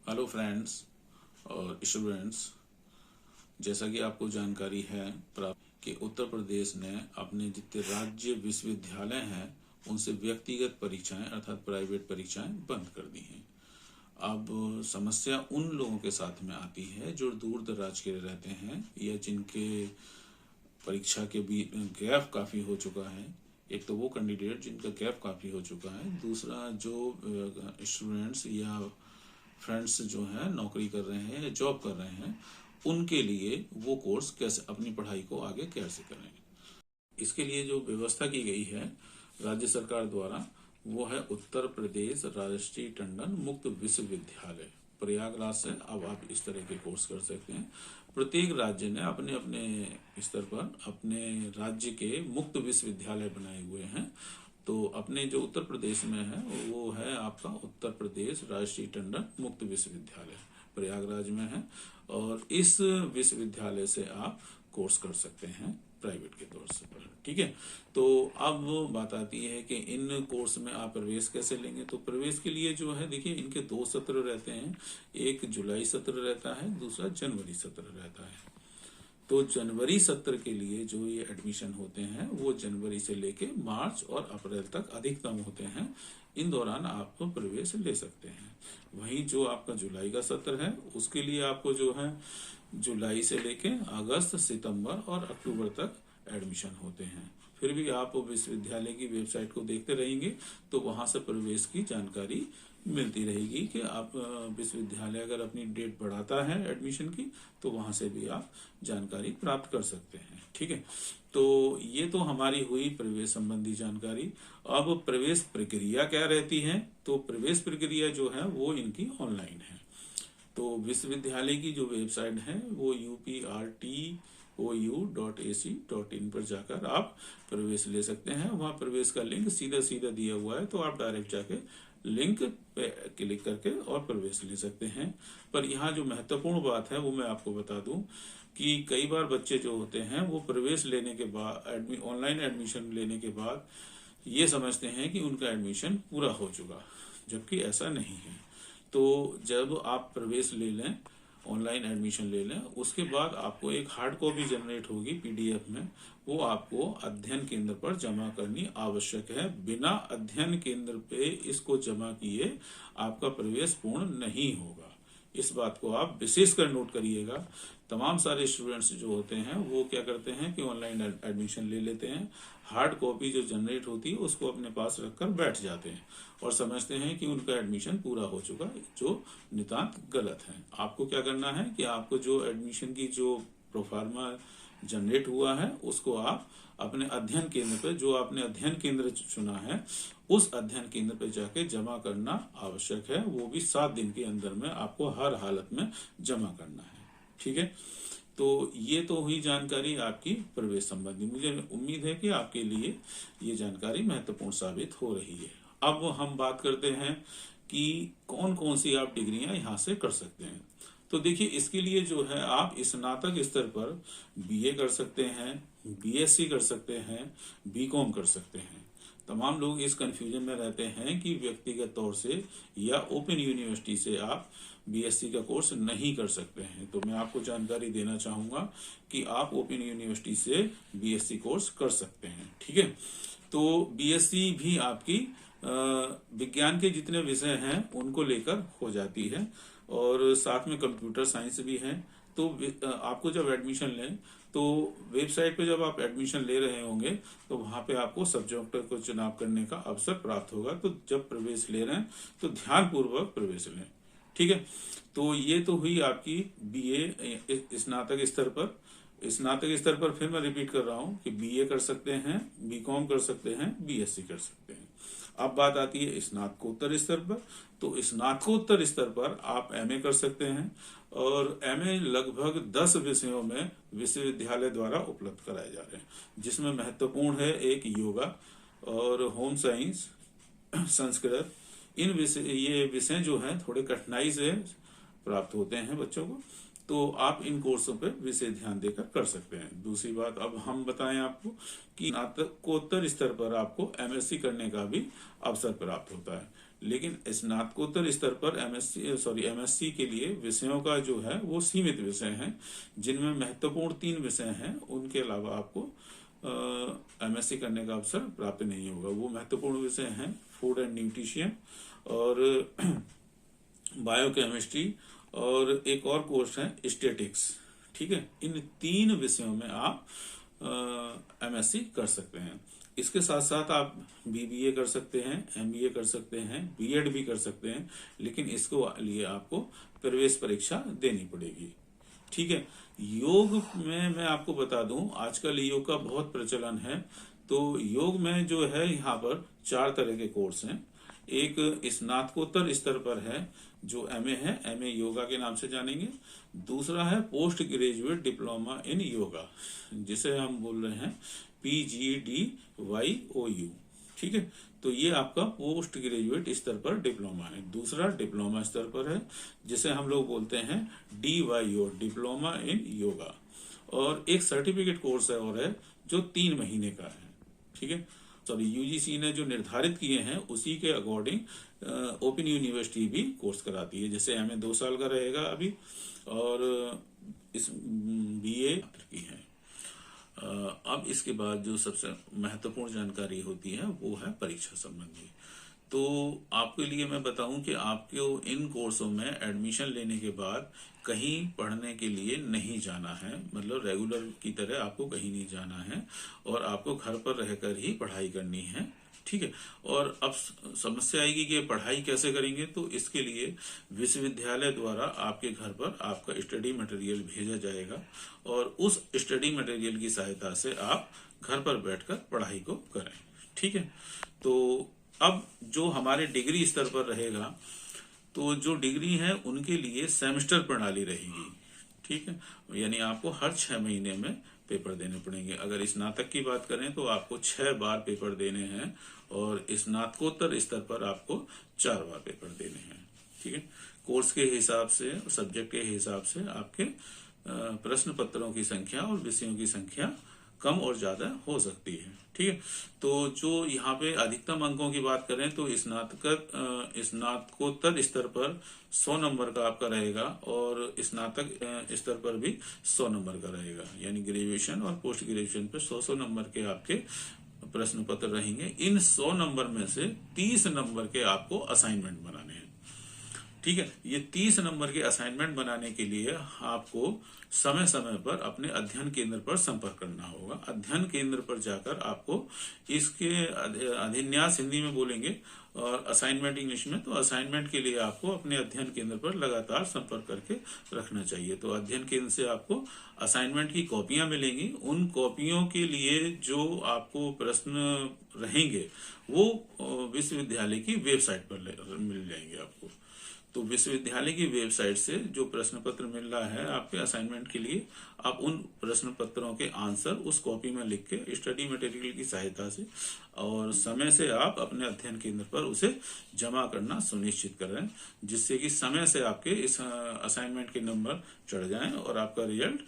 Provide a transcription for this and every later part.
Hello friends और students. जैसा कि आपको जानकारी है प्राप्त कि उत्तर प्रदेश ने अपने जितने राज्य विश्वविद्यालय हैं उनसे व्यक्तिगत परीक्षाएं अर्थात प्राइवेट परीक्षाएं बंद कर दी हैं। अब समस्या उन लोगों के साथ में आती है जो दूर दराज के रहते हैं या जिनके परीक्षा के भी गैप काफ़ी हो चुका है। एक तो वो कैंडिडेट जिनका गैप काफ़ी हो चुका है, दूसरा जो स्टूडेंट्स या फ्रेंड्स जो हैं नौकरी कर रहे हैं या जॉब कर रहे हैं, उनके लिए वो कोर्स कैसे अपनी पढ़ाई को आगे कैसे करें। इसके लिए जो व्यवस्था की गई है राज्य सरकार द्वारा वो है उत्तर प्रदेश राष्ट्रीय टंडन मुक्त विश्वविद्यालय प्रयागराज से। अब आप इस तरह के कोर्स कर सकते हैं। प्रत्येक राज्य ने अपने अपने स्तर पर अपने राज्य के मुक्त विश्वविद्यालय बनाए हुए हैं। तो अपने जो उत्तर प्रदेश में है वो है आपका उत्तर प्रदेश राष्ट्रीय टंडन मुक्त विश्वविद्यालय प्रयागराज में है, और इस विश्वविद्यालय से आप कोर्स कर सकते हैं प्राइवेट के तौर से पर। ठीक है, तो अब बात आती है कि इन कोर्स में आप प्रवेश कैसे लेंगे। तो प्रवेश के लिए जो है देखिए इनके 2 सत्र रहते हैं। एक जुलाई सत्र रहता है, दूसरा जनवरी सत्र रहता है। तो जनवरी सत्र के लिए जो ये एडमिशन होते हैं वो जनवरी से लेके मार्च और अप्रैल तक अधिकतम होते हैं। इन दौरान आप प्रवेश ले सकते हैं। वहीं जो आपका जुलाई का सत्र है उसके लिए आपको जो है जुलाई से लेके अगस्त, सितंबर और अक्टूबर तक एडमिशन होते हैं। फिर भी आप विश्वविद्यालय की वेबसाइट को देखते रहेंगे तो वहां से प्रवेश की जानकारी मिलती रहेगी कि आप विश्वविद्यालय अगर अपनी डेट बढ़ाता है एडमिशन की तो वहां से भी आप जानकारी प्राप्त कर सकते हैं। ठीक है, तो ये तो हमारी हुई प्रवेश संबंधी जानकारी। अब प्रवेश प्रक्रिया क्या रहती है, तो प्रवेश प्रक्रिया जो है वो इनकी ऑनलाइन है। तो विश्वविद्यालय की जो वेबसाइट है वो uprtou.ac.in पर जाकर आप प्रवेश ले सकते हैं। वहां प्रवेश का लिंक सीधा सीधा दिया हुआ है, तो आप डायरेक्ट जाके लिंक पे क्लिक करके और प्रवेश ले सकते हैं। पर यहाँ जो महत्वपूर्ण बात है वो मैं आपको बता दूं कि कई बार बच्चे जो होते हैं वो प्रवेश लेने के बाद ऑनलाइन एडमिशन लेने के बाद ये समझते हैं कि उनका एडमिशन पूरा हो चुका, जबकि ऐसा नहीं है। तो जब आप प्रवेश ले लें, ऑनलाइन एडमिशन ले लें, उसके बाद आपको एक हार्ड कॉपी जनरेट होगी पीडीएफ में, वो आपको अध्ययन केंद्र पर जमा करनी आवश्यक है। बिना अध्ययन केंद्र पे इसको जमा किए आपका प्रवेश पूर्ण नहीं होगा। इस बात को आप विशेष कर नोट करिएगा। तमाम सारे स्टूडेंट्स जो होते हैं वो क्या करते हैं कि ऑनलाइन एडमिशन ले लेते हैं, हार्ड कॉपी जो जनरेट होती है उसको अपने पास रखकर बैठ जाते हैं और समझते हैं कि उनका एडमिशन पूरा हो चुका, जो नितांत गलत है। आपको क्या करना है कि आपको जो एडमिशन की जो प्रोफार्मा जनरेट हुआ है उसको आप अपने अध्ययन केंद्र पे, जो आपने अध्ययन केंद्र चुना है उस अध्ययन केंद्र पे जाके जमा करना आवश्यक है। वो भी 7 दिन के अंदर में आपको हर हालत में जमा करना है। ठीक है, तो ये तो हुई जानकारी आपकी प्रवेश संबंधी। मुझे उम्मीद है कि आपके लिए ये जानकारी महत्वपूर्ण साबित हो रही है। अब हम बात करते हैं कि कौन कौन सी आप डिग्रियां यहाँ से कर सकते हैं। तो देखिए इसके लिए जो है आप स्नातक स्तर पर बीए कर सकते हैं, बीएससी कर सकते हैं, बीकॉम कर सकते हैं। तमाम लोग इस कंफ्यूजन में रहते हैं कि व्यक्तिगत तौर से या ओपन यूनिवर्सिटी से आप बीएससी का कोर्स नहीं कर सकते हैं। तो मैं आपको जानकारी देना चाहूंगा कि आप ओपन यूनिवर्सिटी से बीएससी कोर्स कर सकते हैं। ठीक है, तो बीएससी भी आपकी विज्ञान के जितने विषय हैं उनको लेकर हो जाती है, और साथ में कंप्यूटर साइंस भी है। तो आपको जब एडमिशन लें तो वेबसाइट पे जब आप एडमिशन ले रहे होंगे तो वहां पे आपको सब्जेक्ट को चुनाव करने का अवसर प्राप्त होगा। तो जब प्रवेश ले रहे हैं तो ध्यान पूर्वक प्रवेश लें। ठीक है, तो ये तो हुई आपकी बीए स्नातक स्तर पर। स्नातक स्तर पर फिर मैं रिपीट कर रहा हूँ कि बीए कर सकते हैं, बीकॉम कर सकते हैं, बीएससी कर सकते हैं। अब बात आती है स्नातकोत्तर स्तर पर। तो स्नातकोत्तर स्तर पर आप एमए कर सकते हैं, और एमए लगभग 10 विषयों में विश्वविद्यालय द्वारा उपलब्ध कराए जा रहे हैं, जिसमें महत्वपूर्ण है एक योगा और होम साइंस, संस्कृत। ये विषय जो हैं थोड़े कठिनाई से प्राप्त होते हैं बच्चों को, तो आप इन कोर्सों पर विशेष ध्यान देकर कर सकते हैं। दूसरी बात अब हम बताएं आपको कि स्नातकोत्तर स्तर पर आपको एमएससी करने का भी अवसर प्राप्त होता है, लेकिन स्नातकोत्तर स्तर पर एमएससी के लिए विषयों का जो है वो सीमित विषय हैं, जिनमें महत्वपूर्ण 3 विषय हैं। उनके अलावा आपको एमएससी करने का अवसर प्राप्त नहीं होगा। वो महत्वपूर्ण विषय हैं फूड एंड न्यूट्रिशन और बायोकेमिस्ट्री और एक और कोर्स है स्टैटिक्स। ठीक है, इन 3 विषयों में आप एमएससी कर सकते हैं। इसके साथ साथ आप बीबीए कर सकते हैं, एमबीए कर सकते हैं, बीएड भी कर सकते हैं, लेकिन इसको लिए आपको प्रवेश परीक्षा देनी पड़ेगी। ठीक है, योग में मैं आपको बता दूं, आजकल योग का बहुत प्रचलन है। तो योग में जो है यहाँ पर 4 तरह के कोर्स हैं। एक स्नातकोत्तर स्तर पर है जो एमए है, एमए योगा के नाम से जानेंगे। दूसरा है post graduate diploma in yoga, जिसे हम बोल रहे हैं PGDYOU। ठीक है, तो ये आपका पोस्ट ग्रेजुएट स्तर पर डिप्लोमा है। दूसरा डिप्लोमा स्तर पर है जिसे हम लोग बोलते हैं DYO, डिप्लोमा इन योगा। और एक सर्टिफिकेट कोर्स है और है जो 3 महीने का है। ठीक है, सॉरी, यूजीसी ने जो निर्धारित किए हैं उसी के अकॉर्डिंग ओपन यूनिवर्सिटी भी कोर्स कराती है। जैसे एमए 2 साल का रहेगा अभी, और इस बीए की है। अब इसके बाद जो सबसे महत्वपूर्ण जानकारी होती है वो है परीक्षा संबंधी। तो आपके लिए मैं बताऊं कि आपको इन कोर्सों में एडमिशन लेने के बाद कहीं पढ़ने के लिए नहीं जाना है, मतलब रेगुलर की तरह आपको कहीं नहीं जाना है और आपको घर पर रहकर ही पढ़ाई करनी है। ठीक है, और अब समस्या आएगी कि पढ़ाई कैसे करेंगे, तो इसके लिए विश्वविद्यालय द्वारा आपके घर पर आपका स्टडी मटेरियल भेजा जाएगा और उस स्टडी मटेरियल की सहायता से आप घर पर बैठकर पढ़ाई को करें। ठीक है, तो अब जो हमारे डिग्री स्तर पर रहेगा, तो जो डिग्री है उनके लिए सेमेस्टर प्रणाली रहेगी। ठीक है, यानी आपको हर 6 महीने में पेपर देने पड़ेंगे। अगर स्नातक की बात करें तो आपको 6 बार पेपर देने हैं और स्नातकोत्तर स्तर पर आपको 4 बार पेपर देने हैं। ठीक है, कोर्स के हिसाब से, सब्जेक्ट के हिसाब से आपके प्रश्न पत्रों की संख्या और विषयों की संख्या कम और ज्यादा हो सकती है। ठीक है, तो जो यहाँ पे अधिकतम अंकों की बात करें तो स्नातकोत्तर स्तर पर 100 नंबर का आपका रहेगा और स्नातक स्तर पर भी 100 नंबर का रहेगा। यानी ग्रेजुएशन और पोस्ट ग्रेजुएशन पे 100 नंबर के आपके प्रश्न पत्र रहेंगे। इन 100 नंबर में से 30 नंबर के आपको असाइनमेंट बनाने हैं। ठीक है, ये 30 नंबर के असाइनमेंट बनाने के लिए आपको समय समय पर अपने अध्ययन केंद्र पर संपर्क करना होगा। अध्ययन केंद्र पर जाकर आपको इसके अभिन्यास हिंदी में बोलेंगे और असाइनमेंट इंग्लिश में, तो असाइनमेंट के लिए आपको अपने अध्ययन केंद्र पर लगातार संपर्क करके रखना चाहिए। तो अध्ययन केंद्र से आपको असाइनमेंट की कॉपियां मिलेंगी। उन कॉपियों के लिए जो आपको प्रश्न रहेंगे वो विश्वविद्यालय की वेबसाइट पर मिल जाएंगे आपको। तो विश्वविद्यालय की वेबसाइट से जो प्रश्न पत्र मिल रहा है आपके असाइनमेंट के लिए, आप उन प्रश्न पत्रों के आंसर उस कॉपी में लिख के स्टडी मटेरियल की सहायता से और समय से आप अपने अध्ययन केंद्र पर उसे जमा करना सुनिश्चित करें, जिससे कि समय से आपके इस असाइनमेंट के नंबर चढ़ जाएं और आपका रिजल्ट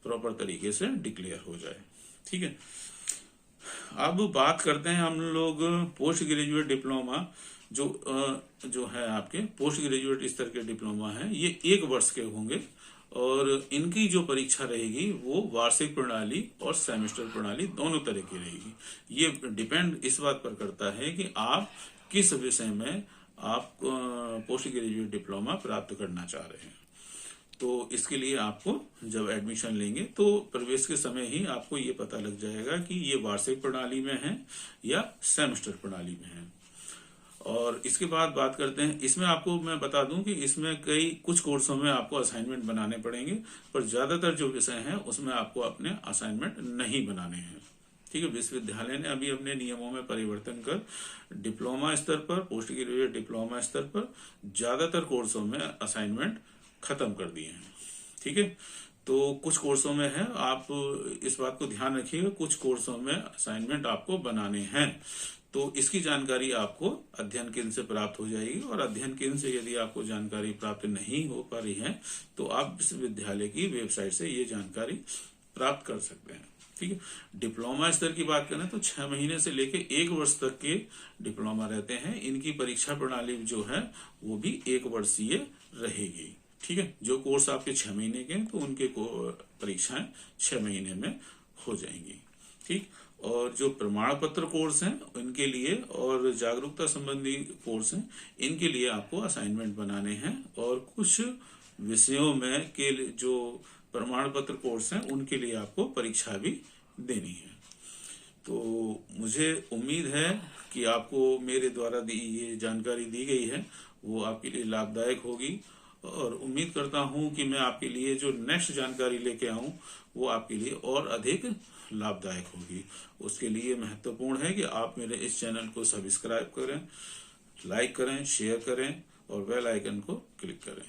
प्रॉपर तरीके से डिक्लेयर हो जाए। ठीक है, अब बात करते हैं हम लोग पोस्ट ग्रेजुएट डिप्लोमा। जो है आपके पोस्ट ग्रेजुएट स्तर के डिप्लोमा है, ये 1 वर्ष के होंगे और इनकी जो परीक्षा रहेगी वो वार्षिक प्रणाली और सेमेस्टर प्रणाली दोनों तरह की रहेगी। ये डिपेंड इस बात पर करता है कि आप किस विषय में आप पोस्ट ग्रेजुएट डिप्लोमा प्राप्त करना चाह रहे हैं। तो इसके लिए आपको जब एडमिशन लेंगे तो प्रवेश के समय ही आपको ये पता लग जाएगा कि ये वार्षिक प्रणाली में है या सेमेस्टर प्रणाली में है। और इसके बाद बात करते हैं, इसमें आपको मैं बता दूं कि इसमें कुछ कोर्सों में आपको असाइनमेंट बनाने पड़ेंगे, पर ज्यादातर जो विषय हैं उसमें आपको अपने असाइनमेंट नहीं बनाने हैं। ठीक है, विश्वविद्यालय ने अभी अपने नियमों में परिवर्तन कर डिप्लोमा स्तर पर, पोस्ट ग्रेजुएट डिप्लोमा स्तर पर ज्यादातर कोर्सों में असाइनमेंट खत्म कर दिए हैं। ठीक है, तो कुछ कोर्सों में है, आप इस बात को ध्यान रखिएगा, कुछ कोर्सों में असाइनमेंट आपको बनाने हैं। तो इसकी जानकारी आपको अध्ययन केंद्र से प्राप्त हो जाएगी और अध्ययन केंद्र से यदि आपको जानकारी प्राप्त नहीं हो पा रही है तो आप विश्वविद्यालय की वेबसाइट से ये जानकारी प्राप्त कर सकते हैं। ठीक है। डिप्लोमा स्तर की बात करें तो 6 महीने से लेके 1 वर्ष तक के डिप्लोमा रहते हैं। इनकी परीक्षा प्रणाली जो है वो भी 1 वर्षीय रहेगी। ठीक है, जो कोर्स आपके 6 महीने के हैं तो उनके परीक्षाएं 6 महीने में हो जाएंगी। ठीक, और जो प्रमाण पत्र कोर्स हैं इनके लिए और जागरूकता संबंधी कोर्स हैं इनके लिए आपको असाइनमेंट बनाने हैं और कुछ विषयों में के जो प्रमाण पत्र कोर्स हैं उनके लिए आपको परीक्षा भी देनी है। तो मुझे उम्मीद है कि आपको मेरे द्वारा ये जानकारी दी गई है वो आपके लिए लाभदायक होगी और उम्मीद करता हूं कि मैं आपके लिए जो नेक्स्ट जानकारी लेके आऊं वो आपके लिए और अधिक लाभदायक होगी। उसके लिए महत्वपूर्ण है कि आप मेरे इस चैनल को सब्सक्राइब करें, लाइक करें, शेयर करें और बेल आइकन को क्लिक करें।